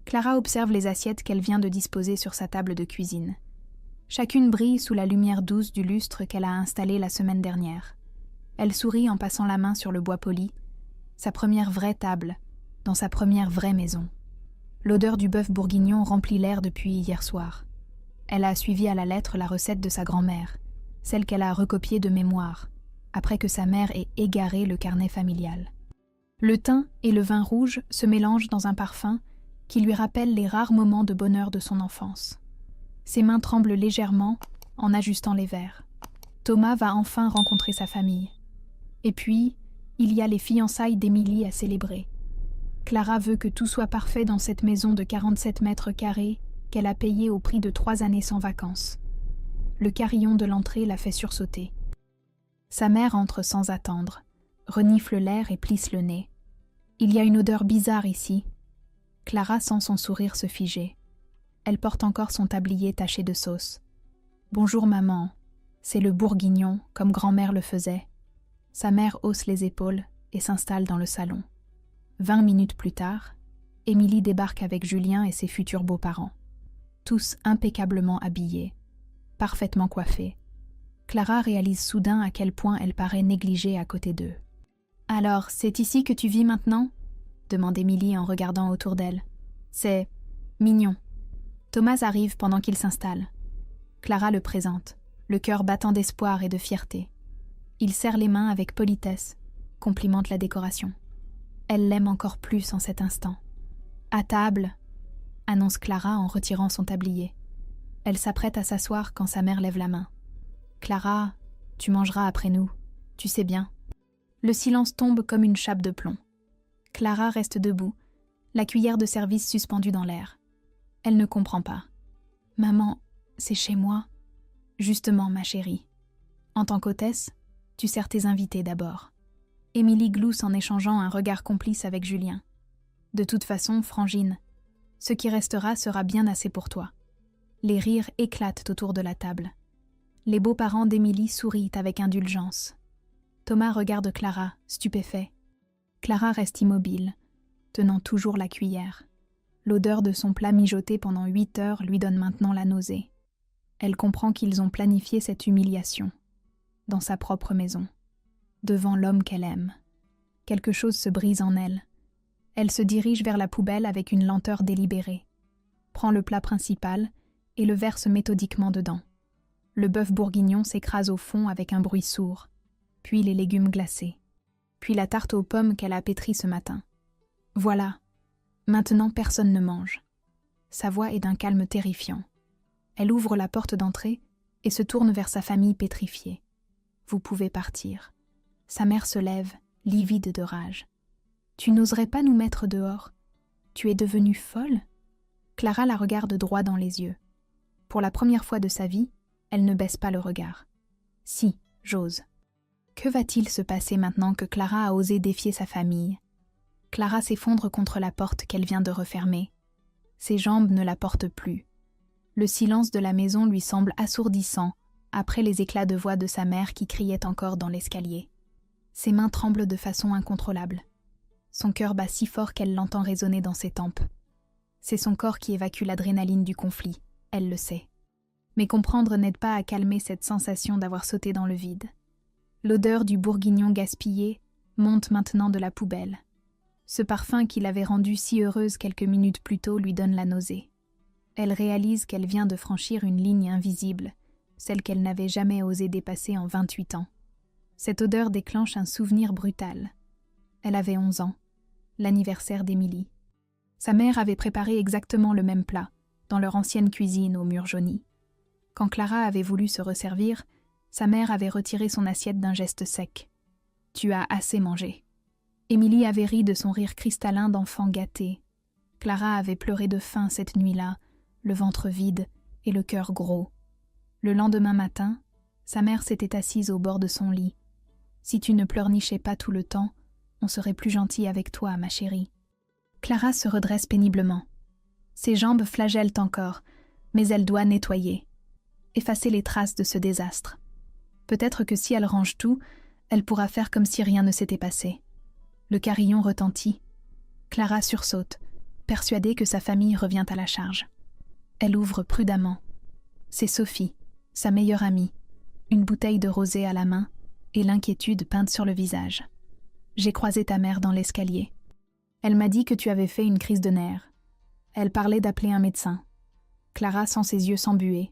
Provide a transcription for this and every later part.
Clara observe les assiettes qu'elle vient de disposer sur sa table de cuisine. Chacune brille sous la lumière douce du lustre qu'elle a installé la semaine dernière. Elle sourit en passant la main sur le bois poli, sa première vraie table, dans sa première vraie maison. L'odeur du bœuf bourguignon remplit l'air depuis hier soir. Elle a suivi à la lettre la recette de sa grand-mère, celle qu'elle a recopiée de mémoire, après que sa mère ait égaré le carnet familial. Le thym et le vin rouge se mélangent dans un parfum qui lui rappelle les rares moments de bonheur de son enfance. Ses mains tremblent légèrement en ajustant les verres. Thomas va enfin rencontrer sa famille. Et puis, il y a les fiançailles d'Émilie à célébrer. Clara veut que tout soit parfait dans cette maison de 47 mètres carrés qu'elle a payée au prix de 3 années sans vacances. Le carillon de l'entrée la fait sursauter. Sa mère entre sans attendre, renifle l'air et plisse le nez. Il y a une odeur bizarre ici. Clara sent son sourire se figer. Elle porte encore son tablier taché de sauce. « Bonjour maman, c'est le bourguignon, comme grand-mère le faisait. » Sa mère hausse les épaules et s'installe dans le salon. 20 minutes plus tard, Émilie débarque avec Julien et ses futurs beaux-parents. Tous impeccablement habillés, parfaitement coiffés. Clara réalise soudain à quel point elle paraît négligée à côté d'eux. « Alors, c'est ici que tu vis maintenant ?» demande Émilie en regardant autour d'elle. « C'est mignon. » Thomas arrive pendant qu'il s'installe. Clara le présente, le cœur battant d'espoir et de fierté. Il serre les mains avec politesse, complimente la décoration. Elle l'aime encore plus en cet instant. « À table !» annonce Clara en retirant son tablier. Elle s'apprête à s'asseoir quand sa mère lève la main. « Clara, tu mangeras après nous, tu sais bien. » Le silence tombe comme une chape de plomb. Clara reste debout, la cuillère de service suspendue dans l'air. Elle ne comprend pas. « Maman, c'est chez moi. » « Justement, ma chérie. En tant qu'hôtesse, tu sers tes invités d'abord. » Émilie glousse en échangeant un regard complice avec Julien. « De toute façon, Frangine, ce qui restera sera bien assez pour toi. » Les rires éclatent autour de la table. Les beaux-parents d'Émilie sourient avec indulgence. Thomas regarde Clara, stupéfait. Clara reste immobile, tenant toujours la cuillère. L'odeur de son plat mijoté pendant 8 heures lui donne maintenant la nausée. Elle comprend qu'ils ont planifié cette humiliation, dans sa propre maison, devant l'homme qu'elle aime. Quelque chose se brise en elle. Elle se dirige vers la poubelle avec une lenteur délibérée, prend le plat principal et le verse méthodiquement dedans. Le bœuf bourguignon s'écrase au fond avec un bruit sourd, puis les légumes glacés, puis la tarte aux pommes qu'elle a pétrie ce matin. Voilà, maintenant personne ne mange. Sa voix est d'un calme terrifiant. Elle ouvre la porte d'entrée et se tourne vers sa famille pétrifiée. Vous pouvez partir. Sa mère se lève, livide de rage. Tu n'oserais pas nous mettre dehors? Tu es devenue folle? Clara la regarde droit dans les yeux. Pour la première fois de sa vie, elle ne baisse pas le regard. Si, j'ose. Que va-t-il se passer maintenant que Clara a osé défier sa famille? Clara s'effondre contre la porte qu'elle vient de refermer. Ses jambes ne la portent plus. Le silence de la maison lui semble assourdissant après les éclats de voix de sa mère qui criait encore dans l'escalier. Ses mains tremblent de façon incontrôlable. Son cœur bat si fort qu'elle l'entend résonner dans ses tempes. C'est son corps qui évacue l'adrénaline du conflit, elle le sait. Mais comprendre n'aide pas à calmer cette sensation d'avoir sauté dans le vide. L'odeur du bourguignon gaspillé monte maintenant de la poubelle. Ce parfum qui l'avait rendue si heureuse quelques minutes plus tôt lui donne la nausée. Elle réalise qu'elle vient de franchir une ligne invisible, celle qu'elle n'avait jamais osé dépasser en 28 ans. Cette odeur déclenche un souvenir brutal. Elle avait 11 ans, l'anniversaire d'Émilie. Sa mère avait préparé exactement le même plat, dans leur ancienne cuisine aux murs jaunis. Quand Clara avait voulu se resservir, sa mère avait retiré son assiette d'un geste sec. « Tu as assez mangé. » Émilie avait ri de son rire cristallin d'enfant gâté. Clara avait pleuré de faim cette nuit-là, le ventre vide et le cœur gros. Le lendemain matin, sa mère s'était assise au bord de son lit. « Si tu ne pleurnichais pas tout le temps, on serait plus gentil avec toi, ma chérie. » Clara se redresse péniblement. Ses jambes flagellent encore, mais elle doit nettoyer, effacer les traces de ce désastre. Peut-être que si elle range tout, elle pourra faire comme si rien ne s'était passé. Le carillon retentit. Clara sursaute, persuadée que sa famille revient à la charge. Elle ouvre prudemment. C'est Sophie, sa meilleure amie, une bouteille de rosé à la main et l'inquiétude peinte sur le visage. « J'ai croisé ta mère dans l'escalier. Elle m'a dit que tu avais fait une crise de nerfs. Elle parlait d'appeler un médecin. » Clara sent ses yeux s'embuer.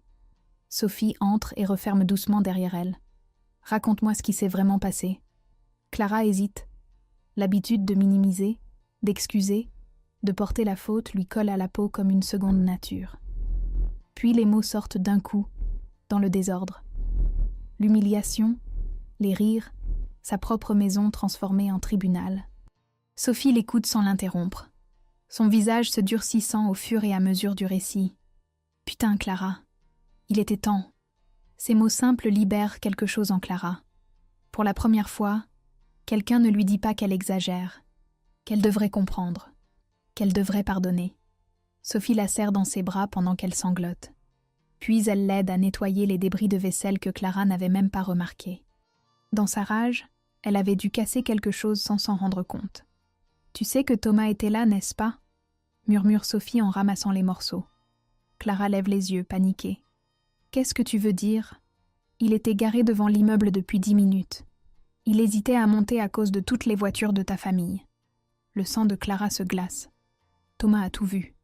Sophie entre et referme doucement derrière elle. « Raconte-moi ce qui s'est vraiment passé. » Clara hésite. L'habitude de minimiser, d'excuser, de porter la faute lui colle à la peau comme une seconde nature. Puis les mots sortent d'un coup, dans le désordre. L'humiliation, les rires, sa propre maison transformée en tribunal. Sophie l'écoute sans l'interrompre, son visage se durcissant au fur et à mesure du récit. « Putain, Clara, il était temps. » Ces mots simples libèrent quelque chose en Clara. Pour la première fois, quelqu'un ne lui dit pas qu'elle exagère, qu'elle devrait comprendre, qu'elle devrait pardonner. Sophie la serre dans ses bras pendant qu'elle sanglote. Puis elle l'aide à nettoyer les débris de vaisselle que Clara n'avait même pas remarqués. Dans sa rage, elle avait dû casser quelque chose sans s'en rendre compte. « Tu sais que Thomas était là, n'est-ce pas ?» murmure Sophie en ramassant les morceaux. Clara lève les yeux, paniquée. « Qu'est-ce que tu veux dire ? Il était garé devant l'immeuble depuis 10 minutes. Il hésitait à monter à cause de toutes les voitures de ta famille. » Le sang de Clara se glace. Thomas a tout vu.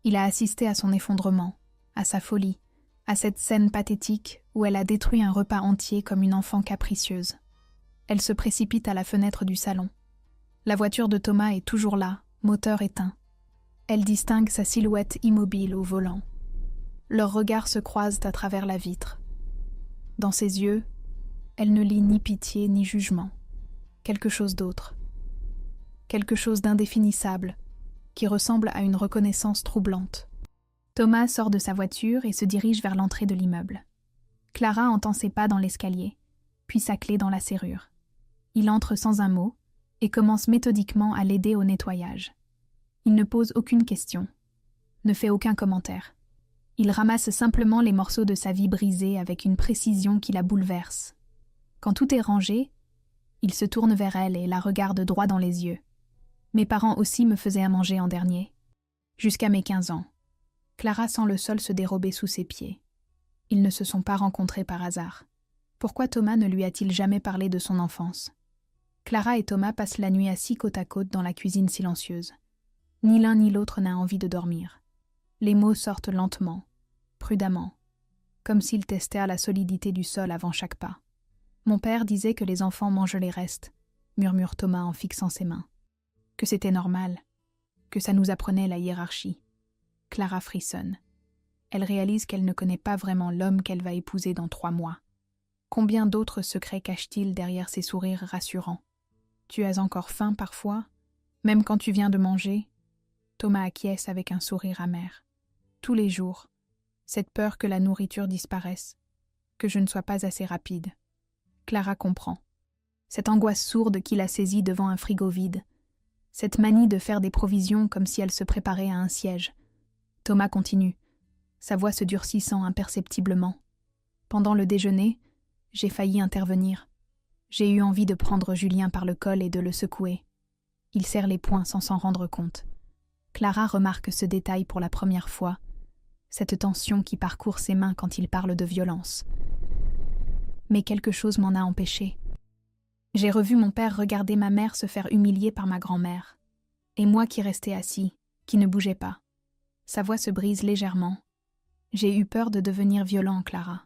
Il a assisté à son effondrement, à sa folie, à cette scène pathétique où elle a détruit un repas entier comme une enfant capricieuse. Elle se précipite à la fenêtre du salon. La voiture de Thomas est toujours là, moteur éteint. Elle distingue sa silhouette immobile au volant. Leurs regards se croisent à travers la vitre. Dans ses yeux, elle ne lit ni pitié ni jugement. Quelque chose d'autre. Quelque chose d'indéfinissable, qui ressemble à une reconnaissance troublante. Thomas sort de sa voiture et se dirige vers l'entrée de l'immeuble. Clara entend ses pas dans l'escalier, puis sa clé dans la serrure. Il entre sans un mot et commence méthodiquement à l'aider au nettoyage. Il ne pose aucune question, ne fait aucun commentaire. Il ramasse simplement les morceaux de sa vie brisée avec une précision qui la bouleverse. Quand tout est rangé, il se tourne vers elle et la regarde droit dans les yeux. Mes parents aussi me faisaient à manger en dernier. Jusqu'à mes 15 ans. Clara sent le sol se dérober sous ses pieds. Ils ne se sont pas rencontrés par hasard. Pourquoi Thomas ne lui a-t-il jamais parlé de son enfance ? Clara et Thomas passent la nuit assis côte à côte dans la cuisine silencieuse. Ni l'un ni l'autre n'a envie de dormir. Les mots sortent lentement, prudemment, comme s'ils testèrent la solidité du sol avant chaque pas. « Mon père disait que les enfants mangent les restes », murmure Thomas en fixant ses mains. Que c'était normal, que ça nous apprenait la hiérarchie. Clara frissonne. Elle réalise qu'elle ne connaît pas vraiment l'homme qu'elle va épouser dans 3 mois. Combien d'autres secrets cache-t-il derrière ces sourires rassurants ? Tu as encore faim parfois, même quand tu viens de manger ? Thomas acquiesce avec un sourire amer. Tous les jours, cette peur que la nourriture disparaisse, que je ne sois pas assez rapide. Clara comprend. Cette angoisse sourde qui la saisit devant un frigo vide. Cette manie de faire des provisions comme si elle se préparait à un siège. Thomas continue, sa voix se durcissant imperceptiblement. Pendant le déjeuner, j'ai failli intervenir. J'ai eu envie de prendre Julien par le col et de le secouer. Il serre les poings sans s'en rendre compte. Clara remarque ce détail pour la première fois, cette tension qui parcourt ses mains quand il parle de violence. Mais quelque chose m'en a empêché. J'ai revu mon père regarder ma mère se faire humilier par ma grand-mère. Et moi qui restais assis, qui ne bougeais pas. Sa voix se brise légèrement. J'ai eu peur de devenir violent, Clara.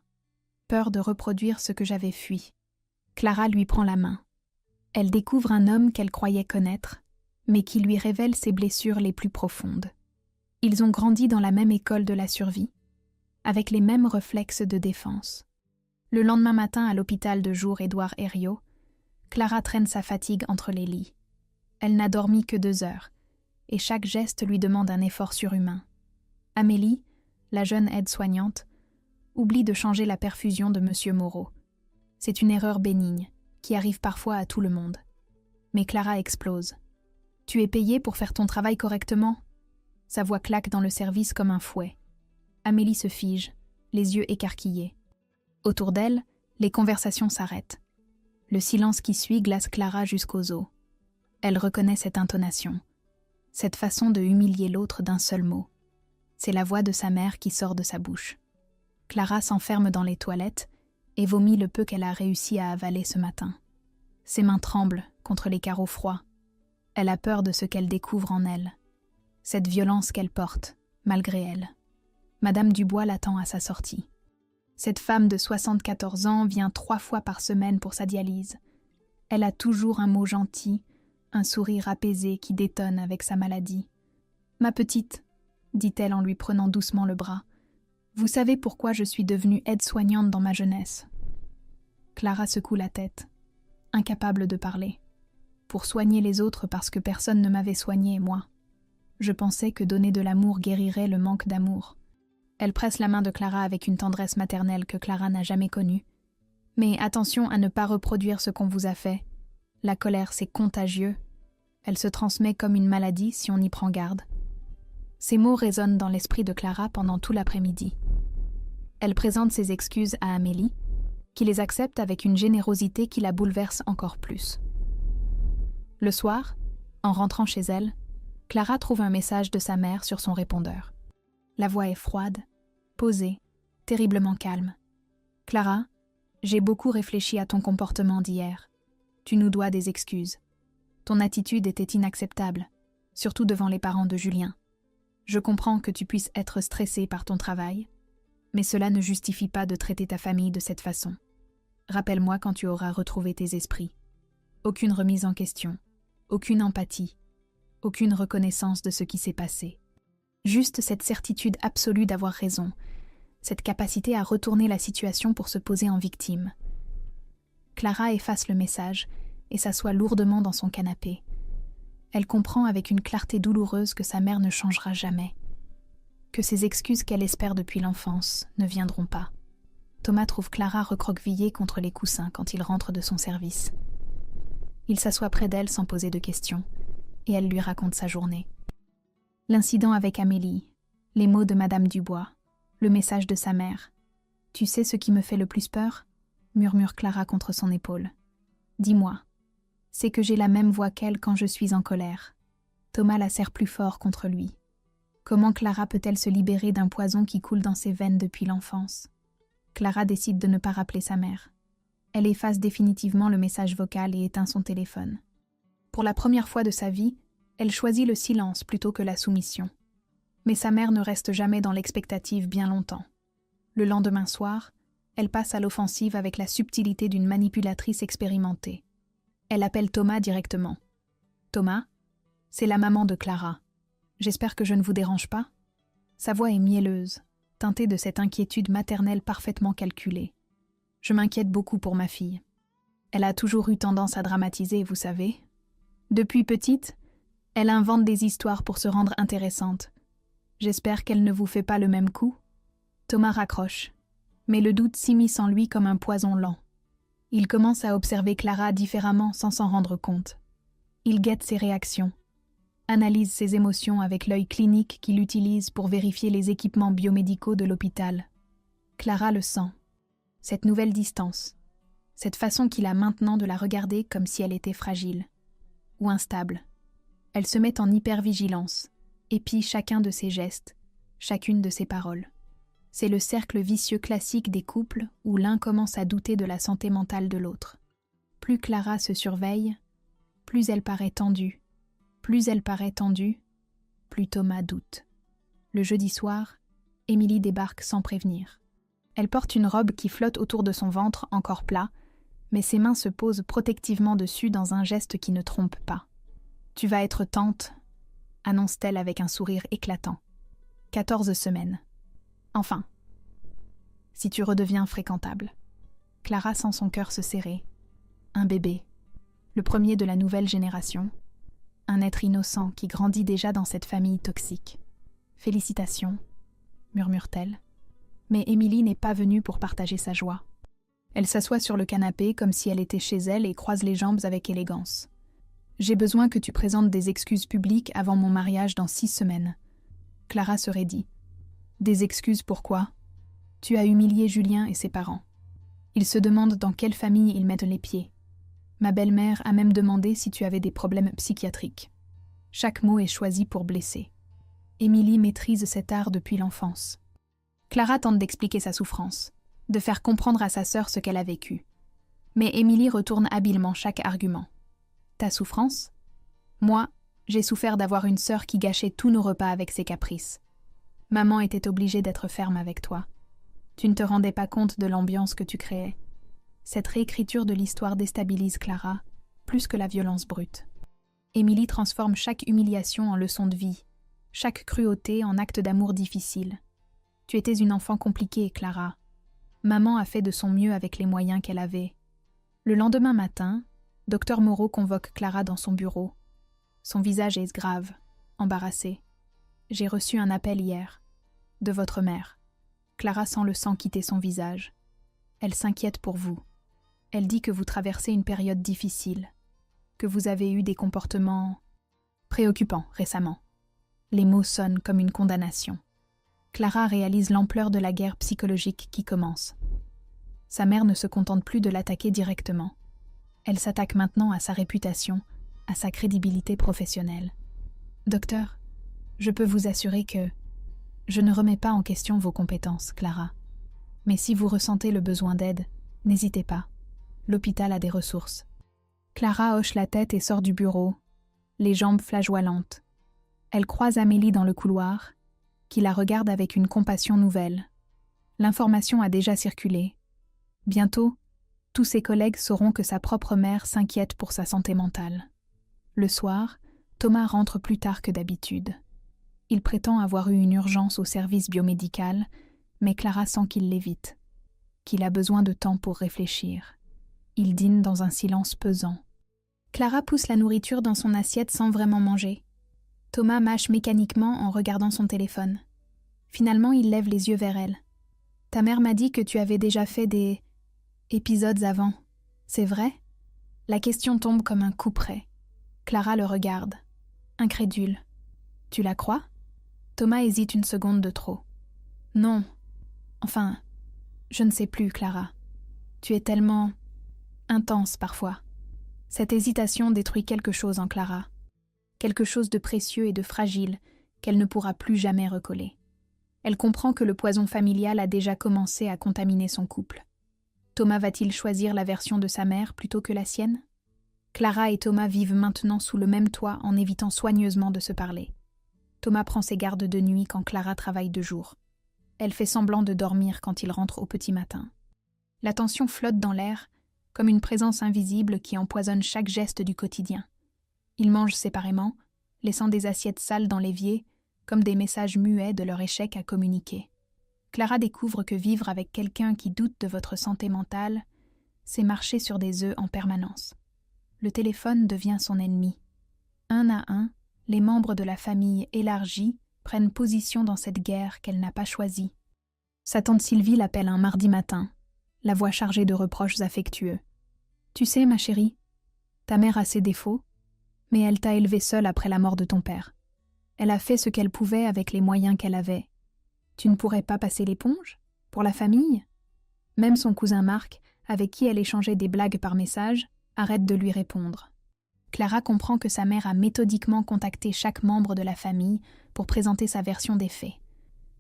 Peur de reproduire ce que j'avais fui. Clara lui prend la main. Elle découvre un homme qu'elle croyait connaître, mais qui lui révèle ses blessures les plus profondes. Ils ont grandi dans la même école de la survie, avec les mêmes réflexes de défense. Le lendemain matin à l'hôpital de jour Édouard Herriot, Clara traîne sa fatigue entre les lits. Elle n'a dormi que 2 heures, et chaque geste lui demande un effort surhumain. Amélie, la jeune aide-soignante, oublie de changer la perfusion de M. Moreau. C'est une erreur bénigne, qui arrive parfois à tout le monde. Mais Clara explose. « Tu es payée pour faire ton travail correctement ?» Sa voix claque dans le service comme un fouet. Amélie se fige, les yeux écarquillés. Autour d'elle, les conversations s'arrêtent. Le silence qui suit glace Clara jusqu'aux os. Elle reconnaît cette intonation. Cette façon de humilier l'autre d'un seul mot. C'est la voix de sa mère qui sort de sa bouche. Clara s'enferme dans les toilettes et vomit le peu qu'elle a réussi à avaler ce matin. Ses mains tremblent contre les carreaux froids. Elle a peur de ce qu'elle découvre en elle. Cette violence qu'elle porte, malgré elle. Madame Dubois l'attend à sa sortie. Cette femme de 74 ans vient 3 fois par semaine pour sa dialyse. Elle a toujours un mot gentil, un sourire apaisé qui détonne avec sa maladie. « Ma petite », dit-elle en lui prenant doucement le bras, « vous savez pourquoi je suis devenue aide-soignante dans ma jeunesse ?» Clara secoue la tête, incapable de parler. Pour soigner les autres parce que personne ne m'avait soignée, moi. Je pensais que donner de l'amour guérirait le manque d'amour. Elle presse la main de Clara avec une tendresse maternelle que Clara n'a jamais connue. Mais attention à ne pas reproduire ce qu'on vous a fait. La colère, c'est contagieux. Elle se transmet comme une maladie si on y prend garde. Ces mots résonnent dans l'esprit de Clara pendant tout l'après-midi. Elle présente ses excuses à Amélie, qui les accepte avec une générosité qui la bouleverse encore plus. Le soir, en rentrant chez elle, Clara trouve un message de sa mère sur son répondeur. La voix est froide, posée, terriblement calme. « Clara, j'ai beaucoup réfléchi à ton comportement d'hier. Tu nous dois des excuses. Ton attitude était inacceptable, surtout devant les parents de Julien. Je comprends que tu puisses être stressée par ton travail, mais cela ne justifie pas de traiter ta famille de cette façon. Rappelle-moi quand tu auras retrouvé tes esprits. Aucune remise en question, aucune empathie, aucune reconnaissance de ce qui s'est passé. Juste cette certitude absolue d'avoir raison, cette capacité à retourner la situation pour se poser en victime. » Clara efface le message et s'assoit lourdement dans son canapé. Elle comprend avec une clarté douloureuse que sa mère ne changera jamais, que ces excuses qu'elle espère depuis l'enfance ne viendront pas. Thomas trouve Clara recroquevillée contre les coussins quand il rentre de son service. Il s'assoit près d'elle sans poser de questions, et elle lui raconte sa journée. L'incident avec Amélie, les mots de Madame Dubois, le message de sa mère. « Tu sais ce qui me fait le plus peur ?» murmure Clara contre son épaule. « Dis-moi. » C'est que j'ai la même voix qu'elle quand je suis en colère. Thomas la serre plus fort contre lui. Comment Clara peut-elle se libérer d'un poison qui coule dans ses veines depuis l'enfance? Clara décide de ne pas rappeler sa mère. Elle efface définitivement le message vocal et éteint son téléphone. Pour la première fois de sa vie, elle choisit le silence plutôt que la soumission. Mais sa mère ne reste jamais dans l'expectative bien longtemps. Le lendemain soir, elle passe à l'offensive avec la subtilité d'une manipulatrice expérimentée. Elle appelle Thomas directement. « Thomas, c'est la maman de Clara. J'espère que je ne vous dérange pas ?» Sa voix est mielleuse, teintée de cette inquiétude maternelle parfaitement calculée. « Je m'inquiète beaucoup pour ma fille. Elle a toujours eu tendance à dramatiser, vous savez. Depuis petite, elle invente des histoires pour se rendre intéressante. J'espère qu'elle ne vous fait pas le même coup. » Thomas raccroche, mais le doute s'immisce en lui comme un poison lent. Il commence à observer Clara différemment sans s'en rendre compte. Il guette ses réactions, analyse ses émotions avec l'œil clinique qu'il utilise pour vérifier les équipements biomédicaux de l'hôpital. Clara le sent. Cette nouvelle distance, cette façon qu'il a maintenant de la regarder comme si elle était fragile ou instable. Elle se met en hypervigilance, épie chacun de ses gestes, chacune de ses paroles. C'est le cercle vicieux classique des couples où l'un commence à douter de la santé mentale de l'autre. Plus Clara se surveille, plus elle paraît tendue. Plus elle paraît tendue, plus Thomas doute. Le jeudi soir, Émilie débarque sans prévenir. Elle porte une robe qui flotte autour de son ventre encore plat, mais ses mains se posent protectivement dessus dans un geste qui ne trompe pas. « Tu vas être tante », annonce-t-elle avec un sourire éclatant. 14 semaines. Enfin, si tu redeviens fréquentable. Clara sent son cœur se serrer. Un bébé, le premier de la nouvelle génération, un être innocent qui grandit déjà dans cette famille toxique. Félicitations, murmure-t-elle. Mais Émilie n'est pas venue pour partager sa joie. Elle s'assoit sur le canapé comme si elle était chez elle et croise les jambes avec élégance. « J'ai besoin que tu présentes des excuses publiques avant mon mariage dans 6 semaines. » Clara se raidit. Des excuses pourquoi? Tu as humilié Julien et ses parents. Ils se demandent dans quelle famille ils mettent les pieds. Ma belle-mère a même demandé si tu avais des problèmes psychiatriques. Chaque mot est choisi pour blesser. Émilie maîtrise cet art depuis l'enfance. Clara tente d'expliquer sa souffrance, de faire comprendre à sa sœur ce qu'elle a vécu. Mais Émilie retourne habilement chaque argument. Ta souffrance ? Moi, j'ai souffert d'avoir une sœur qui gâchait tous nos repas avec ses caprices. Maman était obligée d'être ferme avec toi. Tu ne te rendais pas compte de l'ambiance que tu créais. Cette réécriture de l'histoire déstabilise Clara, plus que la violence brute. Émilie transforme chaque humiliation en leçon de vie, chaque cruauté en acte d'amour difficile. Tu étais une enfant compliquée, Clara. Maman a fait de son mieux avec les moyens qu'elle avait. Le lendemain matin, Dr Moreau convoque Clara dans son bureau. Son visage est grave, embarrassé. J'ai reçu un appel hier, de votre mère. Clara sent le sang quitter son visage. Elle s'inquiète pour vous. Elle dit que vous traversez une période difficile, que vous avez eu des comportements préoccupants récemment. Les mots sonnent comme une condamnation. Clara réalise l'ampleur de la guerre psychologique qui commence. Sa mère ne se contente plus de l'attaquer directement. Elle s'attaque maintenant à sa réputation, à sa crédibilité professionnelle. Docteur, je peux vous assurer que je ne remets pas en question vos compétences, Clara. Mais si vous ressentez le besoin d'aide, n'hésitez pas. L'hôpital a des ressources. Clara hoche la tête et sort du bureau, les jambes flageolantes. Elle croise Amélie dans le couloir, qui la regarde avec une compassion nouvelle. L'information a déjà circulé. Bientôt, tous ses collègues sauront que sa propre mère s'inquiète pour sa santé mentale. Le soir, Thomas rentre plus tard que d'habitude. Il prétend avoir eu une urgence au service biomédical, mais Clara sent qu'il l'évite, qu'il a besoin de temps pour réfléchir. Il dîne dans un silence pesant. Clara pousse la nourriture dans son assiette sans vraiment manger. Thomas mâche mécaniquement en regardant son téléphone. Finalement, il lève les yeux vers elle. « Ta mère m'a dit que tu avais déjà fait des épisodes avant. C'est vrai ?» La question tombe comme un coup près. Clara le regarde, incrédule. « Tu la crois ?» Thomas hésite une seconde de trop. « Non. Enfin, je ne sais plus, Clara. Tu es tellement intense parfois. » Cette hésitation détruit quelque chose en Clara. Quelque chose de précieux et de fragile qu'elle ne pourra plus jamais recoller. Elle comprend que le poison familial a déjà commencé à contaminer son couple. Thomas va-t-il choisir la version de sa mère plutôt que la sienne ? Clara et Thomas vivent maintenant sous le même toit en évitant soigneusement de se parler. Thomas prend ses gardes de nuit quand Clara travaille de jour. Elle fait semblant de dormir quand il rentre au petit matin. La tension flotte dans l'air, comme une présence invisible qui empoisonne chaque geste du quotidien. Ils mangent séparément, laissant des assiettes sales dans l'évier, comme des messages muets de leur échec à communiquer. Clara découvre que vivre avec quelqu'un qui doute de votre santé mentale, c'est marcher sur des œufs en permanence. Le téléphone devient son ennemi. Un à un, les membres de la famille élargie prennent position dans cette guerre qu'elle n'a pas choisie. Sa tante Sylvie l'appelle un mardi matin, la voix chargée de reproches affectueux. « Tu sais, ma chérie, ta mère a ses défauts, mais elle t'a élevée seule après la mort de ton père. Elle a fait ce qu'elle pouvait avec les moyens qu'elle avait. Tu ne pourrais pas passer l'éponge ? Pour la famille ? » Même son cousin Marc, avec qui elle échangeait des blagues par message, arrête de lui répondre. Clara comprend que sa mère a méthodiquement contacté chaque membre de la famille pour présenter sa version des faits.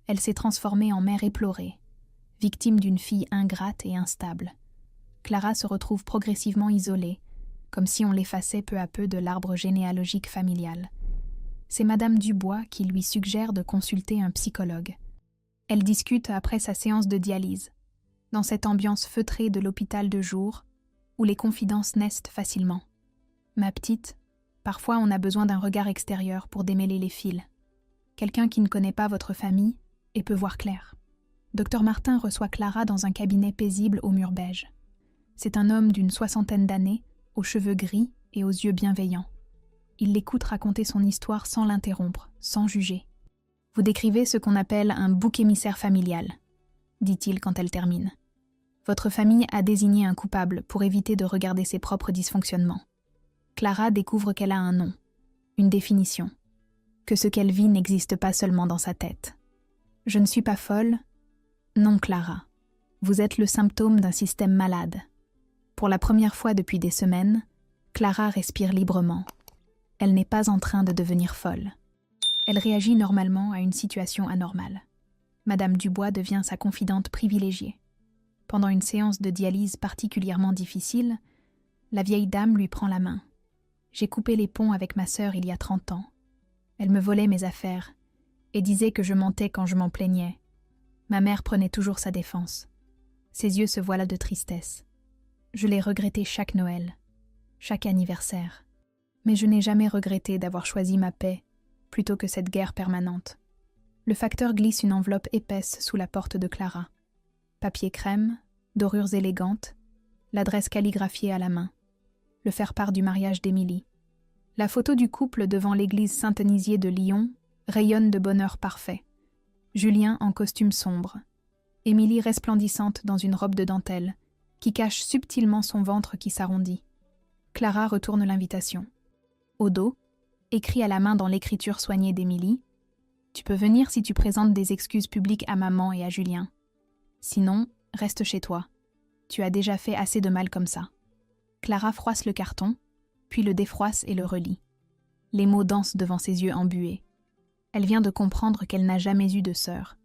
Elle s'est transformée en mère éplorée, victime d'une fille ingrate et instable. Clara se retrouve progressivement isolée, comme si on l'effaçait peu à peu de l'arbre généalogique familial. C'est Madame Dubois qui lui suggère de consulter un psychologue. Elle discute après sa séance de dialyse, dans cette ambiance feutrée de l'hôpital de jour, où les confidences naissent facilement. « Ma petite, parfois on a besoin d'un regard extérieur pour démêler les fils. Quelqu'un qui ne connaît pas votre famille et peut voir clair. » Dr Martin reçoit Clara dans un cabinet paisible aux murs beiges. C'est un homme d'une 60aine d'années, aux cheveux gris et aux yeux bienveillants. Il l'écoute raconter son histoire sans l'interrompre, sans juger. « Vous décrivez ce qu'on appelle un bouc émissaire familial, » dit-il quand elle termine. « Votre famille a désigné un coupable pour éviter de regarder ses propres dysfonctionnements. » Clara découvre qu'elle a un nom, une définition, que ce qu'elle vit n'existe pas seulement dans sa tête. « Je ne suis pas folle. Non, Clara. Vous êtes le symptôme d'un système malade. » Pour la première fois depuis des semaines, Clara respire librement. Elle n'est pas en train de devenir folle. Elle réagit normalement à une situation anormale. Madame Dubois devient sa confidente privilégiée. Pendant une séance de dialyse particulièrement difficile, la vieille dame lui prend la main. « J'ai coupé les ponts avec ma sœur il y a 30 ans. Elle me volait mes affaires et disait que je mentais quand je m'en plaignais. Ma mère prenait toujours sa défense. Ses yeux se voilaient de tristesse. Je l'ai regretté chaque Noël, chaque anniversaire. Mais je n'ai jamais regretté d'avoir choisi ma paix plutôt que cette guerre permanente. » Le facteur glisse une enveloppe épaisse sous la porte de Clara. Papier crème, dorures élégantes, l'adresse calligraphiée à la main. Le faire-part du mariage d'Émilie. La photo du couple devant l'église Saint-Onisier de Lyon rayonne de bonheur parfait. Julien en costume sombre. Émilie resplendissante dans une robe de dentelle qui cache subtilement son ventre qui s'arrondit. Clara retourne l'invitation. Au dos, écrit à la main dans l'écriture soignée d'Émilie, « Tu peux venir si tu présentes des excuses publiques à maman et à Julien. Sinon, reste chez toi. Tu as déjà fait assez de mal comme ça. » Clara froisse le carton, puis le défroisse et le relit. Les mots dansent devant ses yeux embués. Elle vient de comprendre qu'elle n'a jamais eu de sœur.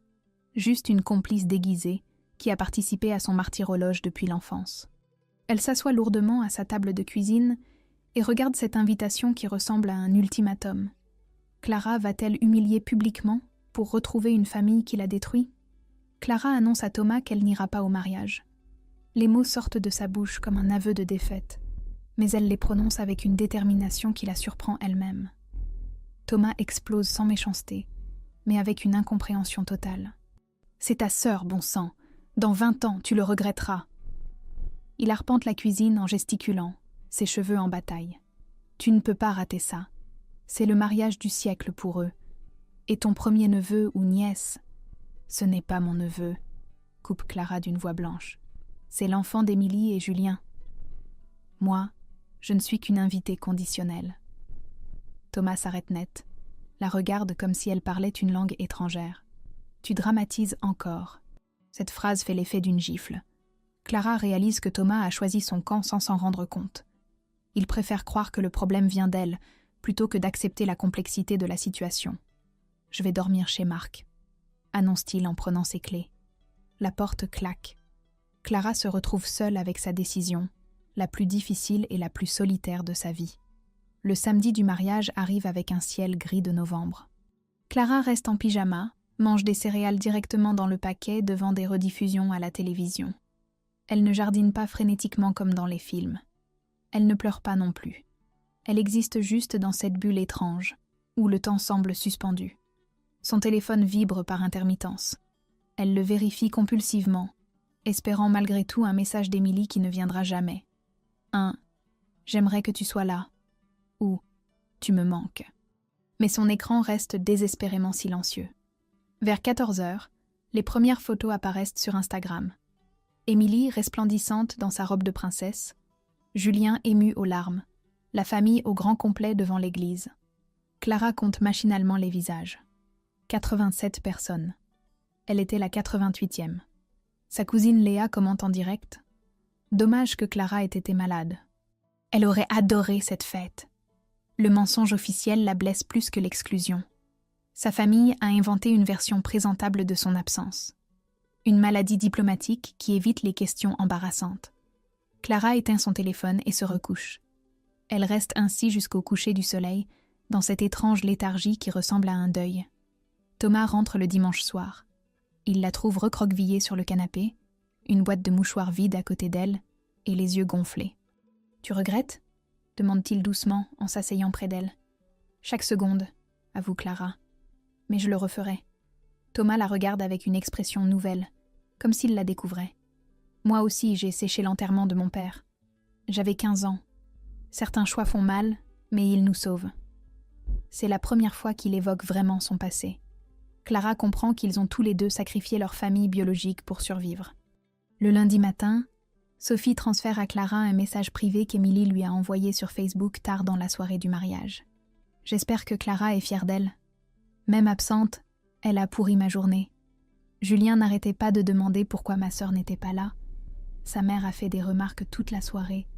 Juste une complice déguisée qui a participé à son martyrologe depuis l'enfance. Elle s'assoit lourdement à sa table de cuisine et regarde cette invitation qui ressemble à un ultimatum. Clara va-t-elle humilier publiquement pour retrouver une famille qui l'a détruit? Clara annonce à Thomas qu'elle n'ira pas au mariage. Les mots sortent de sa bouche comme un aveu de défaite, mais elle les prononce avec une détermination qui la surprend elle-même. Thomas explose sans méchanceté, mais avec une incompréhension totale. « C'est ta sœur, bon sang. Dans 20 ans, tu le regretteras. » Il arpente la cuisine en gesticulant, ses cheveux en bataille. « Tu ne peux pas rater ça. C'est le mariage du siècle pour eux. Et ton premier neveu ou nièce... » « Ce n'est pas mon neveu, » coupe Clara d'une voix blanche. « C'est l'enfant d'Émilie et Julien. Moi, je ne suis qu'une invitée conditionnelle. » Thomas s'arrête net, la regarde comme si elle parlait une langue étrangère. « Tu dramatises encore. » Cette phrase fait l'effet d'une gifle. Clara réalise que Thomas a choisi son camp sans s'en rendre compte. Il préfère croire que le problème vient d'elle, plutôt que d'accepter la complexité de la situation. « Je vais dormir chez Marc, » annonce-t-il en prenant ses clés. La porte claque. Clara se retrouve seule avec sa décision, la plus difficile et la plus solitaire de sa vie. Le samedi du mariage arrive avec un ciel gris de novembre. Clara reste en pyjama, mange des céréales directement dans le paquet devant des rediffusions à la télévision. Elle ne jardine pas frénétiquement comme dans les films. Elle ne pleure pas non plus. Elle existe juste dans cette bulle étrange, où le temps semble suspendu. Son téléphone vibre par intermittence. Elle le vérifie compulsivement, espérant malgré tout un message d'Émilie qui ne viendra jamais. « J'aimerais que tu sois là » ou « Tu me manques ». Mais son écran reste désespérément silencieux. Vers 14h, les premières photos apparaissent sur Instagram. Émilie resplendissante dans sa robe de princesse, Julien ému aux larmes, la famille au grand complet devant l'église. Clara compte machinalement les visages. 87 personnes. Elle était la 88e. Sa cousine Léa commente en direct. Dommage que Clara ait été malade. Elle aurait adoré cette fête. Le mensonge officiel la blesse plus que l'exclusion. Sa famille a inventé une version présentable de son absence. Une maladie diplomatique qui évite les questions embarrassantes. Clara éteint son téléphone et se recouche. Elle reste ainsi jusqu'au coucher du soleil, dans cette étrange léthargie qui ressemble à un deuil. Thomas rentre le dimanche soir. Il la trouve recroquevillée sur le canapé, une boîte de mouchoirs vide à côté d'elle et les yeux gonflés. « Tu regrettes ?» demande-t-il doucement en s'asseyant près d'elle. « Chaque seconde, » avoue Clara. « Mais je le referai. » Thomas la regarde avec une expression nouvelle, comme s'il la découvrait. « Moi aussi, j'ai séché l'enterrement de mon père. J'avais 15 ans. Certains choix font mal, mais ils nous sauvent. » C'est la première fois qu'il évoque vraiment son passé. Clara comprend qu'ils ont tous les deux sacrifié leur famille biologique pour survivre. Le lundi matin, Sophie transfère à Clara un message privé qu'Émilie lui a envoyé sur Facebook tard dans la soirée du mariage. « J'espère que Clara est fière d'elle. Même absente, elle a pourri ma journée. Julien n'arrêtait pas de demander pourquoi ma sœur n'était pas là. Sa mère a fait des remarques toute la soirée.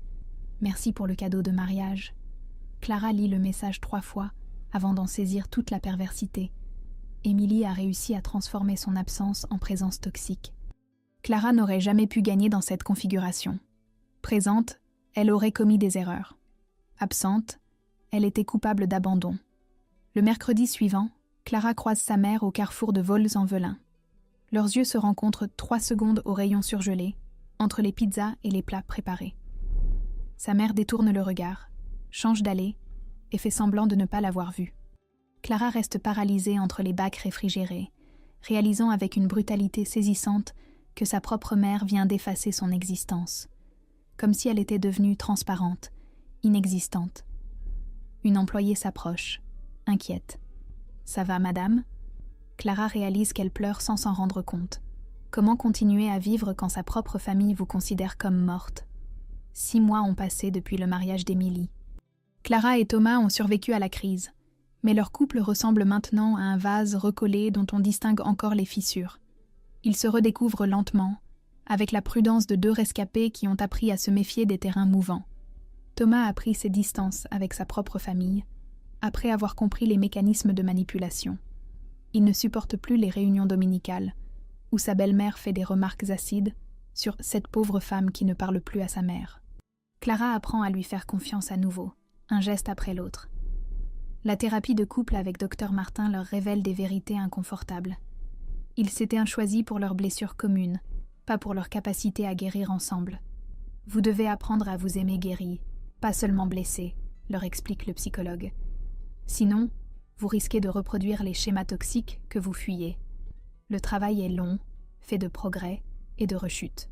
Merci pour le cadeau de mariage. Clara lit le message 3 fois avant d'en saisir toute la perversité. Émilie a réussi à transformer son absence en présence toxique. Clara n'aurait jamais pu gagner dans cette configuration. Présente, elle aurait commis des erreurs. Absente, elle était coupable d'abandon. Le mercredi suivant, Clara croise sa mère au carrefour de Vaux-en-Velin. Leurs yeux se rencontrent 3 secondes au rayon surgelé, entre les pizzas et les plats préparés. Sa mère détourne le regard, change d'allée et fait semblant de ne pas l'avoir vue. Clara reste paralysée entre les bacs réfrigérés, réalisant avec une brutalité saisissante que sa propre mère vient d'effacer son existence, comme si elle était devenue transparente, inexistante. Une employée s'approche, inquiète. « Ça va, madame ?» Clara réalise qu'elle pleure sans s'en rendre compte. Comment continuer à vivre quand sa propre famille vous considère comme morte ? 6 mois ont passé depuis le mariage d'Émilie. Clara et Thomas ont survécu à la crise, mais leur couple ressemble maintenant à un vase recollé dont on distingue encore les fissures. Ils se redécouvrent lentement, avec la prudence de 2 rescapés qui ont appris à se méfier des terrains mouvants. Thomas a pris ses distances avec sa propre famille, après avoir compris les mécanismes de manipulation. Il ne supporte plus les réunions dominicales, où sa belle-mère fait des remarques acides sur cette pauvre femme qui ne parle plus à sa mère. Clara apprend à lui faire confiance à nouveau, un geste après l'autre. La thérapie de couple avec Dr Martin leur révèle des vérités inconfortables. Ils s'étaient choisis pour leurs blessures communes, pas pour leur capacité à guérir ensemble. Vous devez apprendre à vous aimer guéri, pas seulement blessé, leur explique le psychologue. Sinon, vous risquez de reproduire les schémas toxiques que vous fuyez. Le travail est long, fait de progrès et de rechutes.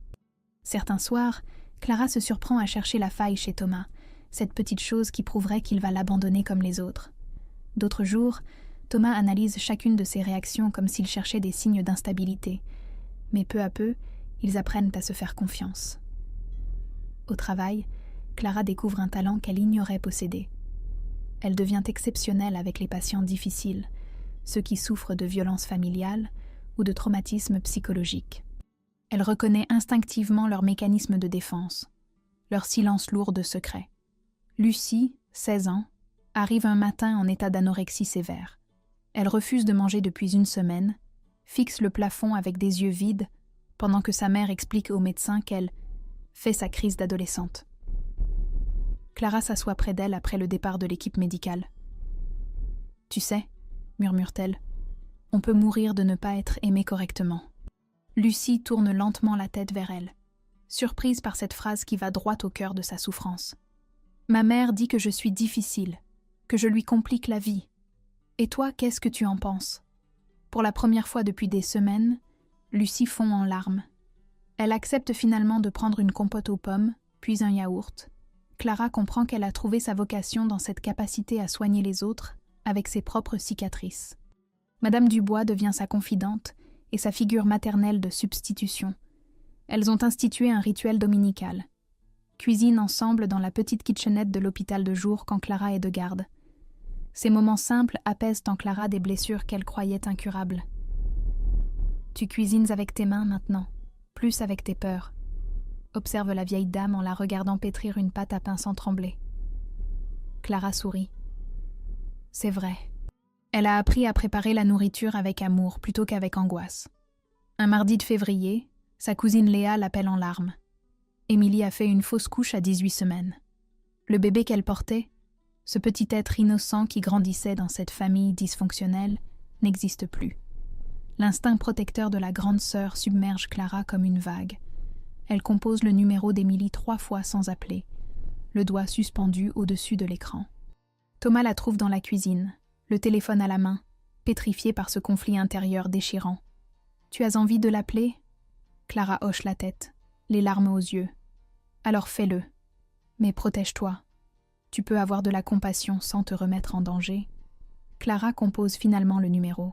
Certains soirs, Clara se surprend à chercher la faille chez Thomas, cette petite chose qui prouverait qu'il va l'abandonner comme les autres. D'autres jours, Thomas analyse chacune de ses réactions comme s'il cherchait des signes d'instabilité, mais peu à peu, ils apprennent à se faire confiance. Au travail, Clara découvre un talent qu'elle ignorait posséder. Elle devient exceptionnelle avec les patients difficiles, ceux qui souffrent de violences familiales ou de traumatismes psychologiques. Elle reconnaît instinctivement leurs mécanismes de défense, leur silence lourd de secrets. Lucie, 16 ans, arrive un matin en état d'anorexie sévère. Elle refuse de manger depuis 1 semaine, fixe le plafond avec des yeux vides, pendant que sa mère explique au médecin qu'elle fait sa crise d'adolescente. Clara s'assoit près d'elle après le départ de l'équipe médicale. « Tu sais, » murmure-t-elle, « on peut mourir de ne pas être aimé correctement. » Lucie tourne lentement la tête vers elle, surprise par cette phrase qui va droit au cœur de sa souffrance. « Ma mère dit que je suis difficile, que je lui complique la vie. Et toi, qu'est-ce que tu en penses ?» Pour la première fois depuis des semaines, Lucie fond en larmes. Elle accepte finalement de prendre une compote aux pommes, puis un yaourt. Clara comprend qu'elle a trouvé sa vocation dans cette capacité à soigner les autres avec ses propres cicatrices. Madame Dubois devient sa confidente et sa figure maternelle de substitution. Elles ont institué un rituel dominical. Cuisinent ensemble dans la petite kitchenette de l'hôpital de jour quand Clara est de garde. Ces moments simples apaisent en Clara des blessures qu'elle croyait incurables. Tu cuisines avec tes mains maintenant, plus avec tes peurs, observe la vieille dame en la regardant pétrir une pâte à pain sans trembler. Clara sourit. C'est vrai. Elle a appris à préparer la nourriture avec amour plutôt qu'avec angoisse. Un mardi de février, sa cousine Léa l'appelle en larmes. Émilie a fait une fausse couche à 18 semaines. Le bébé qu'elle portait, ce petit être innocent qui grandissait dans cette famille dysfonctionnelle, n'existe plus. L'instinct protecteur de la grande sœur submerge Clara comme une vague. Elle compose le numéro d'Émilie 3 fois sans appeler, le doigt suspendu au-dessus de l'écran. Thomas la trouve dans la cuisine, le téléphone à la main, pétrifié par ce conflit intérieur déchirant. « Tu as envie de l'appeler ?» Clara hoche la tête, les larmes aux yeux. « Alors fais-le. Mais protège-toi. Tu peux avoir de la compassion sans te remettre en danger. » Clara compose finalement le numéro.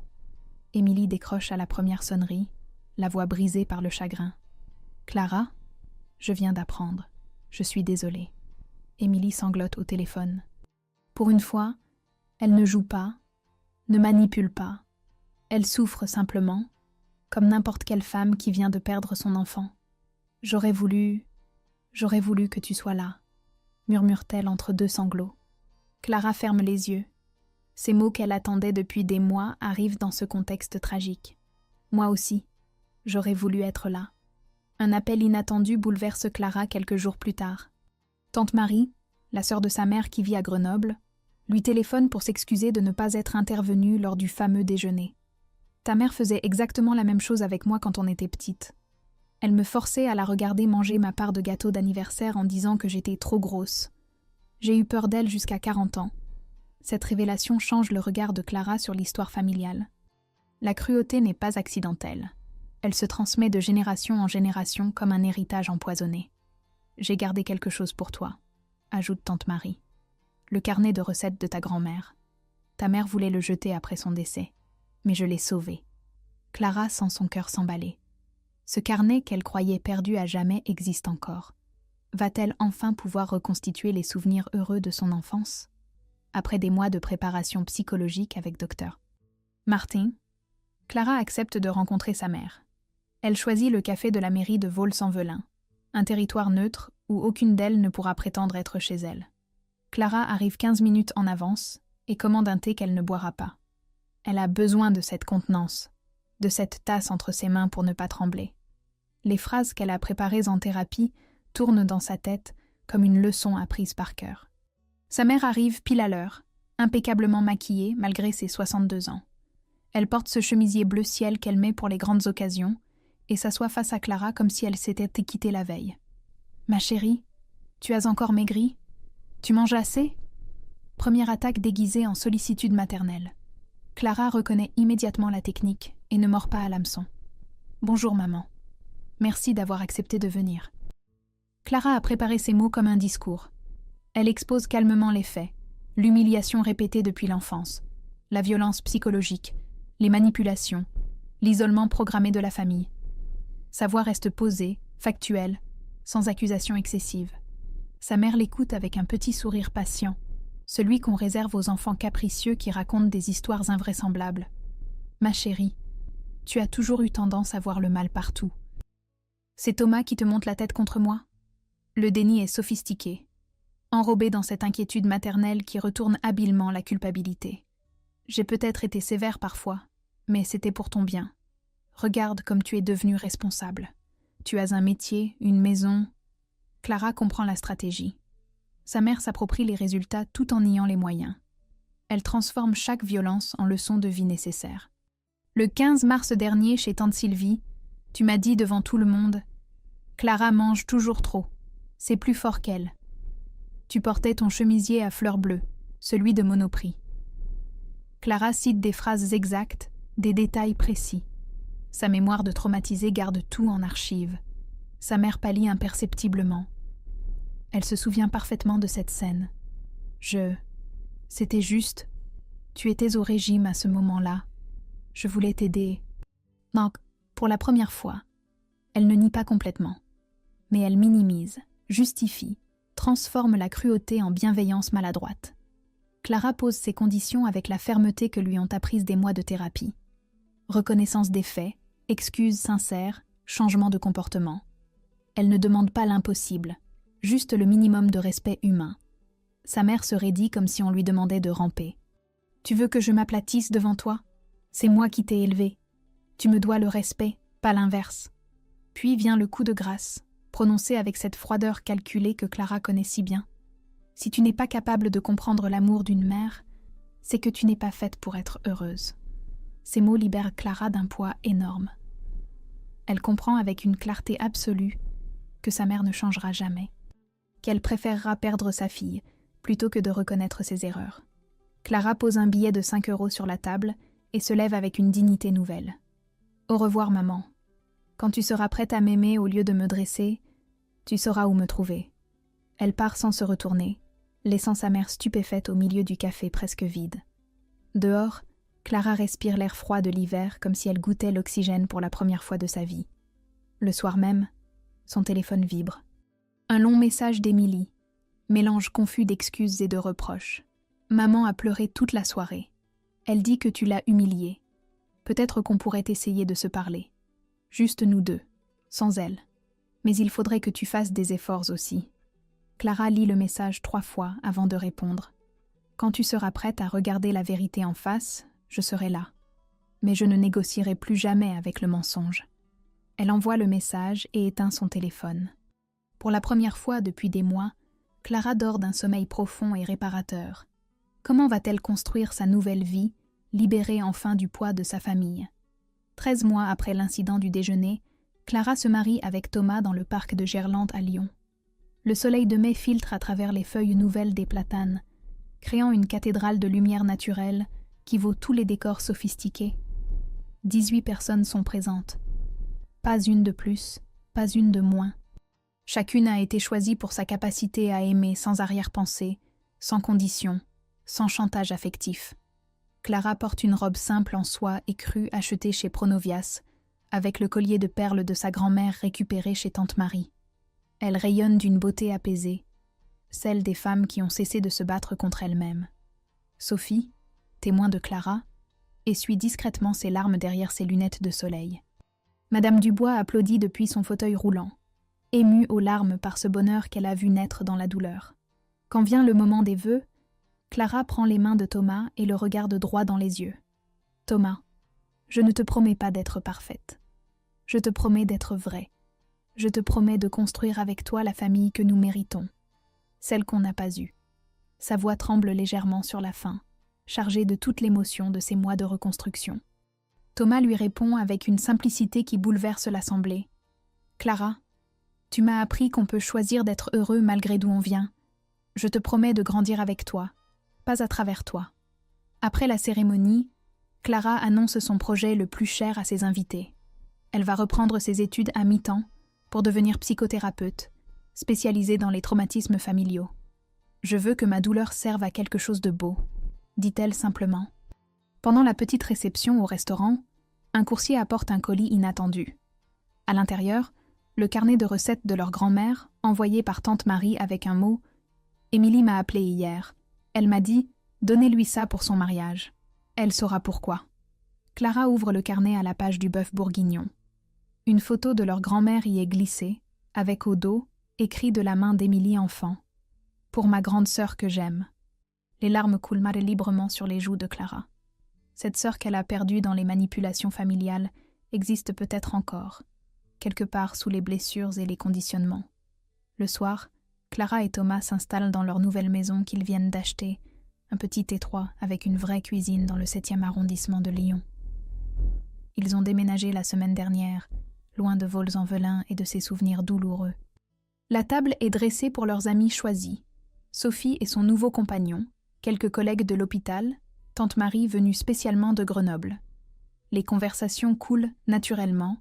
Émilie décroche à la première sonnerie, la voix brisée par le chagrin. « Clara, je viens d'apprendre. Je suis désolée. » Émilie sanglote au téléphone. Pour une fois, elle ne joue pas, ne manipule pas. Elle souffre simplement, comme n'importe quelle femme qui vient de perdre son enfant. « J'aurais voulu que tu sois là, » murmure-t-elle entre 2 sanglots. Clara ferme les yeux. Ces mots qu'elle attendait depuis des mois arrivent dans ce contexte tragique. Moi aussi, j'aurais voulu être là. Un appel inattendu bouleverse Clara quelques jours plus tard. Tante Marie, la sœur de sa mère qui vit à Grenoble, lui téléphone pour s'excuser de ne pas être intervenue lors du fameux déjeuner. Ta mère faisait exactement la même chose avec moi quand on était petite. Elle me forçait à la regarder manger ma part de gâteau d'anniversaire en disant que j'étais trop grosse. J'ai eu peur d'elle jusqu'à 40 ans. Cette révélation change le regard de Clara sur l'histoire familiale. La cruauté n'est pas accidentelle. Elle se transmet de génération en génération comme un héritage empoisonné. J'ai gardé quelque chose pour toi, ajoute tante Marie. Le carnet de recettes de ta grand-mère. Ta mère voulait le jeter après son décès, mais je l'ai sauvé. Clara sent son cœur s'emballer. Ce carnet qu'elle croyait perdu à jamais existe encore. Va-t-elle enfin pouvoir reconstituer les souvenirs heureux de son enfance? Après des mois de préparation psychologique avec Dr. Martin, Clara accepte de rencontrer sa mère. Elle choisit le café de la mairie de Vaux-en-Velin, un territoire neutre où aucune d'elles ne pourra prétendre être chez elle. Clara arrive 15 minutes en avance et commande un thé qu'elle ne boira pas. Elle a besoin de cette contenance, de cette tasse entre ses mains pour ne pas trembler. Les phrases qu'elle a préparées en thérapie tournent dans sa tête comme une leçon apprise par cœur. Sa mère arrive pile à l'heure, impeccablement maquillée malgré ses 62 ans. Elle porte ce chemisier bleu ciel qu'elle met pour les grandes occasions et s'assoit face à Clara comme si elle s'était équitée la veille. « Ma chérie, tu as encore maigri? Tu manges assez ?» Première attaque déguisée en sollicitude maternelle. Clara reconnaît immédiatement la technique et ne mord pas à l'hameçon. « Bonjour maman. Merci d'avoir accepté de venir. » Clara a préparé ses mots comme un discours. Elle expose calmement les faits, l'humiliation répétée depuis l'enfance, la violence psychologique, les manipulations, l'isolement programmé de la famille. Sa voix reste posée, factuelle, sans accusation excessive. Sa mère l'écoute avec un petit sourire patient, celui qu'on réserve aux enfants capricieux qui racontent des histoires invraisemblables. « Ma chérie, tu as toujours eu tendance à voir le mal partout. C'est Thomas qui te monte la tête contre moi ?» Le déni est sophistiqué, enrobé dans cette inquiétude maternelle qui retourne habilement la culpabilité. « J'ai peut-être été sévère parfois, mais c'était pour ton bien. Regarde comme tu es devenue responsable. Tu as un métier, une maison. » Clara comprend la stratégie. Sa mère s'approprie les résultats tout en niant les moyens. Elle transforme chaque violence en leçon de vie nécessaire. « Le 15 mars dernier, chez tante Sylvie, tu m'as dit devant tout le monde « Clara mange toujours trop. C'est plus fort qu'elle. » Tu portais ton chemisier à fleurs bleues, celui de Monoprix. Clara cite des phrases exactes, des détails précis. Sa mémoire de traumatisée garde tout en archive. Sa mère pâlit imperceptiblement. Elle se souvient parfaitement de cette scène. C'était juste. Tu étais au régime à ce moment-là. Je voulais t'aider. Donc, pour la première fois, elle ne nie pas complètement. Mais elle minimise, justifie, transforme la cruauté en bienveillance maladroite. Clara pose ses conditions avec la fermeté que lui ont apprise des mois de thérapie. Reconnaissance des faits, excuses sincères, changement de comportement. Elle ne demande pas l'impossible, juste le minimum de respect humain. Sa mère se raidit comme si on lui demandait de ramper. « Tu veux que je m'aplatisse devant toi? C'est moi qui t'ai élevé. Tu me dois le respect, pas l'inverse. » Puis vient le coup de grâce, prononcé avec cette froideur calculée que Clara connaît si bien. « Si tu n'es pas capable de comprendre l'amour d'une mère, c'est que tu n'es pas faite pour être heureuse. » Ces mots libèrent Clara d'un poids énorme. Elle comprend avec une clarté absolue que sa mère ne changera jamais, qu'elle préférera perdre sa fille plutôt que de reconnaître ses erreurs. Clara pose un billet de 5 € sur la table et se lève avec une dignité nouvelle. « Au revoir, maman. Quand tu seras prête à m'aimer au lieu de me dresser, tu sauras où me trouver. » Elle part sans se retourner, laissant sa mère stupéfaite au milieu du café presque vide. Dehors, Clara respire l'air froid de l'hiver comme si elle goûtait l'oxygène pour la première fois de sa vie. Le soir même, son téléphone vibre. Un long message d'Émilie, mélange confus d'excuses et de reproches. Maman a pleuré toute la soirée. Elle dit que tu l'as humiliée. Peut-être qu'on pourrait essayer de se parler. Juste nous deux, sans elle. Mais il faudrait que tu fasses des efforts aussi. Clara lit le message 3 fois avant de répondre. Quand tu seras prête à regarder la vérité en face, je serai là. Mais je ne négocierai plus jamais avec le mensonge. » Elle envoie le message et éteint son téléphone. Pour la première fois depuis des mois, Clara dort d'un sommeil profond et réparateur. Comment va-t-elle construire sa nouvelle vie, libérée enfin du poids de sa famille ? 13 mois après l'incident du déjeuner, Clara se marie avec Thomas dans le parc de Gerland à Lyon. Le soleil de mai filtre à travers les feuilles nouvelles des platanes, créant une cathédrale de lumière naturelle qui vaut tous les décors sophistiqués. 18 personnes sont présentes. Pas une de plus, pas une de moins. Chacune a été choisie pour sa capacité à aimer sans arrière-pensée, sans condition, sans chantage affectif. Clara porte une robe simple en soie et crue achetée chez Pronovias, avec le collier de perles de sa grand-mère récupéré chez Tante Marie. Elle rayonne d'une beauté apaisée, celle des femmes qui ont cessé de se battre contre elles-mêmes. Sophie, témoin de Clara, essuie discrètement ses larmes derrière ses lunettes de soleil. Madame Dubois applaudit depuis son fauteuil roulant, émue aux larmes par ce bonheur qu'elle a vu naître dans la douleur. Quand vient le moment des vœux, Clara prend les mains de Thomas et le regarde droit dans les yeux. « Thomas, je ne te promets pas d'être parfaite. Je te promets d'être vraie. Je te promets de construire avec toi la famille que nous méritons, celle qu'on n'a pas eue. » Sa voix tremble légèrement sur la fin, chargée de toute l'émotion de ces mois de reconstruction. Thomas lui répond avec une simplicité qui bouleverse l'assemblée. « Clara, tu m'as appris qu'on peut choisir d'être heureux malgré d'où on vient. Je te promets de grandir avec toi, pas à travers toi. » Après la cérémonie, Clara annonce son projet le plus cher à ses invités. Elle va reprendre ses études à mi-temps pour devenir psychothérapeute, spécialisée dans les traumatismes familiaux. « Je veux que ma douleur serve à quelque chose de beau, » dit-elle simplement. Pendant la petite réception au restaurant, un coursier apporte un colis inattendu. À l'intérieur, le carnet de recettes de leur grand-mère, envoyé par Tante Marie avec un mot « Émilie m'a appelé hier. Elle m'a dit « Donnez-lui ça pour son mariage. Elle saura pourquoi. » Clara ouvre le carnet à la page du bœuf bourguignon. Une photo de leur grand-mère y est glissée, avec au dos, écrit de la main d'Émilie enfant. « Pour ma grande sœur que j'aime. » Les larmes coulent mal librement sur les joues de Clara. Cette sœur qu'elle a perdue dans les manipulations familiales existe peut-être encore, quelque part sous les blessures et les conditionnements. Le soir, Clara et Thomas s'installent dans leur nouvelle maison qu'ils viennent d'acheter, un petit étroit avec une vraie cuisine dans le 7e arrondissement de Lyon. Ils ont déménagé la semaine dernière, loin de Vaux-en-Velin et de ses souvenirs douloureux. La table est dressée pour leurs amis choisis, Sophie et son nouveau compagnon, quelques collègues de l'hôpital, Tante Marie venue spécialement de Grenoble. Les conversations coulent naturellement,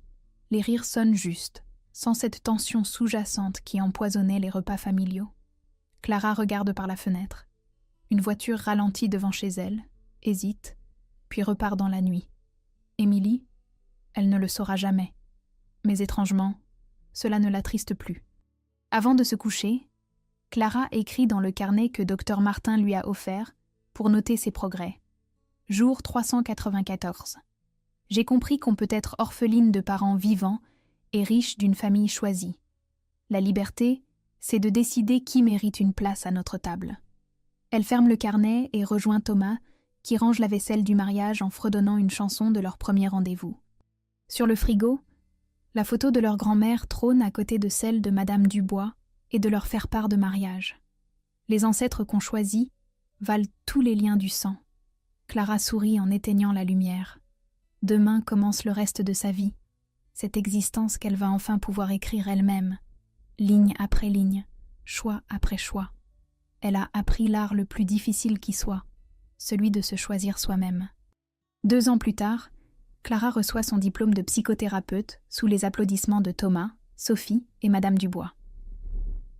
les rires sonnent juste, sans cette tension sous-jacente qui empoisonnait les repas familiaux. Clara regarde par la fenêtre. Une voiture ralentit devant chez elle, hésite, puis repart dans la nuit. Émilie, elle ne le saura jamais. Mais étrangement, cela ne l'attriste plus. Avant de se coucher, Clara écrit dans le carnet que Dr Martin lui a offert pour noter ses progrès. Jour 394. J'ai compris qu'on peut être orpheline de parents vivants et riche d'une famille choisie. La liberté, c'est de décider qui mérite une place à notre table. Elle ferme le carnet et rejoint Thomas, qui range la vaisselle du mariage en fredonnant une chanson de leur premier rendez-vous. Sur le frigo, la photo de leur grand-mère trône à côté de celle de Madame Dubois et de leur faire-part de mariage. Les ancêtres qu'on choisit valent tous les liens du sang. Clara sourit en éteignant la lumière. Demain commence le reste de sa vie, cette existence qu'elle va enfin pouvoir écrire elle-même, ligne après ligne, choix après choix. Elle a appris l'art le plus difficile qui soit, celui de se choisir soi-même. 2 ans plus tard, Clara reçoit son diplôme de psychothérapeute sous les applaudissements de Thomas, Sophie et Madame Dubois.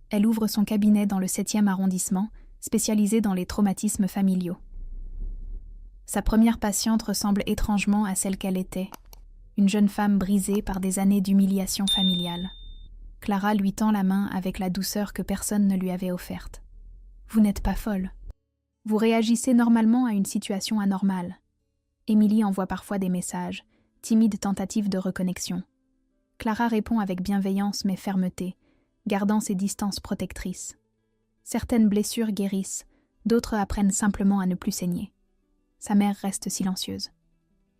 Elle ouvre son cabinet dans le 7e arrondissement, spécialisé dans les traumatismes familiaux. Sa première patiente ressemble étrangement à celle qu'elle était, une jeune femme brisée par des années d'humiliation familiale. Clara lui tend la main avec la douceur que personne ne lui avait offerte. « Vous n'êtes pas folle. Vous réagissez normalement à une situation anormale. » Émilie envoie parfois des messages, timide tentative de reconnexion. Clara répond avec bienveillance mais fermeté, gardant ses distances protectrices. Certaines blessures guérissent, D'autres apprennent simplement à ne plus saigner. Sa mère reste silencieuse.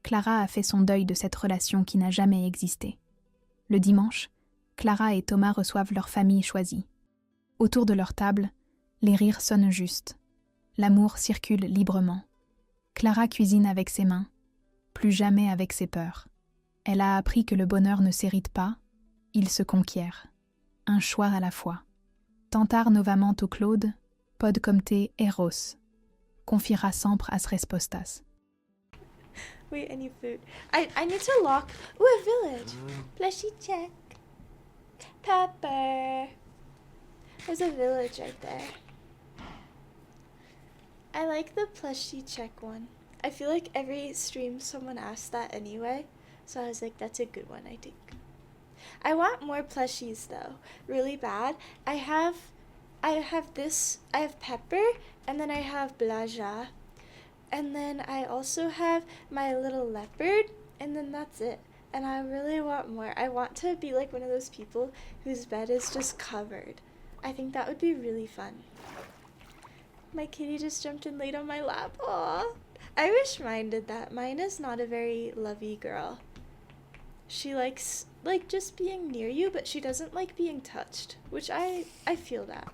Clara a fait son deuil de cette relation qui n'a jamais existé. Le dimanche, Clara et Thomas reçoivent leur famille choisie. Autour de leur table, les rires sonnent juste. L'amour circule librement. Clara cuisine avec ses mains, plus jamais avec ses peurs. Elle a appris que le bonheur ne s'hérite pas, il se conquiert. Un choix à la fois. Tentar novamente Claude, pod comme te eros. Confira sempre as respostas. Wait, I need food. I need to lock. Ooh, a village. Plushy check. Pepper. There's a village right there. I like the plushie check one. I feel like every stream someone asks that anyway. So I was like, that's a good one, I think. I want more plushies though, really bad. I have Pepper, and then I have Blaja. And then I also have my little leopard, and then that's it. And I really want more. I want to be like one of those people whose bed is just covered. I think that would be really fun. My kitty just jumped and laid on my lap. Aw. I wish mine did that. Mine is not a very lovey girl. She likes like just being near you, but she doesn't like being touched, which I feel that.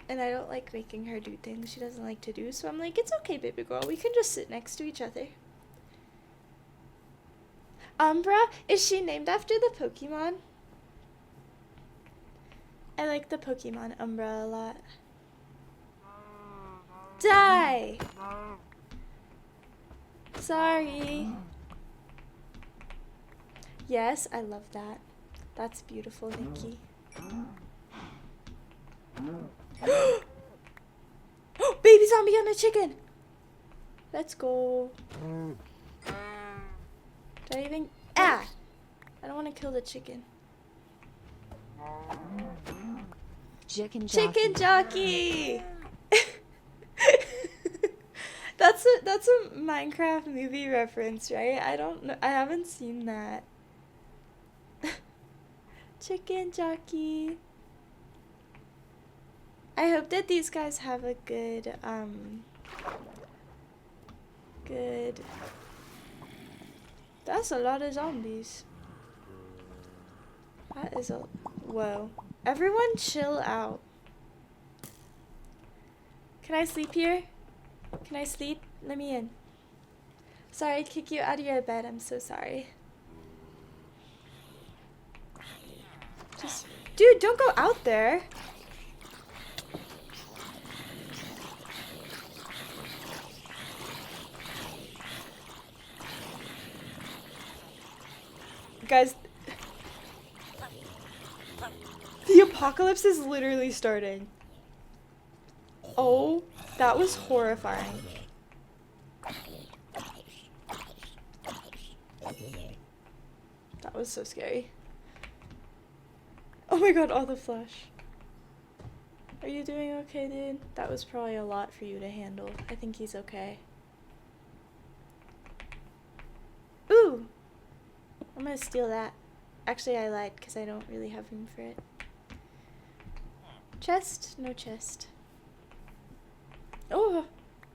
And I don't like making her do things she doesn't like to do, so I'm like, it's okay, baby girl, we can just sit next to each other. Umbra, is she named after the Pokemon? I like the Pokemon Umbra a lot. Die! Sorry. Yes, I love that. That's beautiful, Nikki. Baby zombie on a chicken! Let's go. Did I even... Ah! I don't want to kill the chicken. Chicken jockey. Chicken jockey! That's a Minecraft movie reference, right? I don't know. I haven't seen that. Chicken jockey. I hope that these guys have a good That's a lot of zombies. That is a... Whoa. Everyone chill out. Can I sleep here? Can I sleep? Let me in. Sorry, I kick you out of your bed. I'm so sorry. Just... Dude, don't go out there. Guys, the apocalypse is literally starting. Oh, that was horrifying. That was so scary. Oh my god, all the flesh. Are you doing okay, dude? That was probably a lot for you to handle. I think he's okay. Ooh! I'm gonna steal that. Actually, I lied because I don't really have room for it. Chest? No chest. Oh!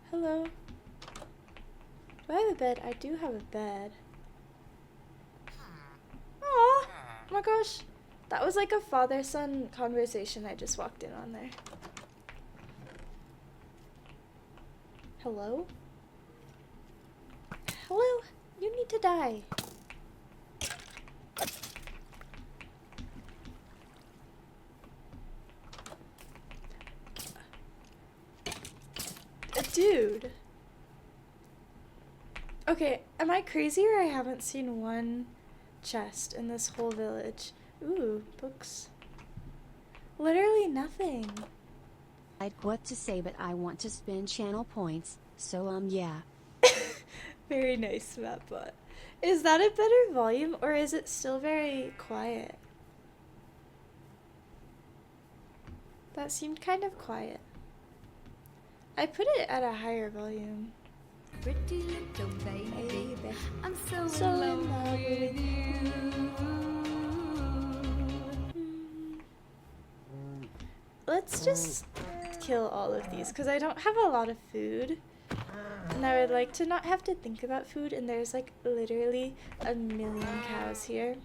Hello. Do I have a bed? I do have a bed. Aw! Oh my gosh. That was like a father-son conversation I just walked in on there. Hello? Hello? You need to die. Dude. Okay, am I crazy or I haven't seen one chest in this whole village? Ooh, books. Literally nothing. I'd what to say, but I want to spend channel points, so yeah. Very nice, Mapbot. Is that a better volume or is it still very quiet? That seemed kind of quiet. I put it at a higher volume. Pretty little baby, I'm so in in love love with with you. Let's just kill all of these because I don't have a lot of food. And I would like to not have to think about food, and there's like literally a million cows here.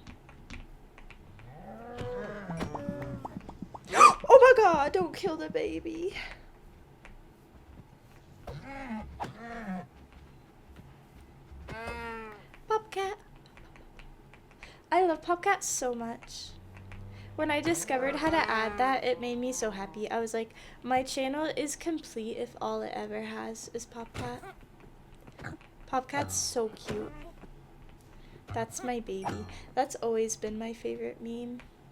Oh my god, don't kill the baby. Popcat. I love Popcat so much. When I discovered how to add that, it made me so happy. I was like, my channel is complete if all it ever has is Popcat. Popcat's so cute. That's my baby. That's always been my favorite meme.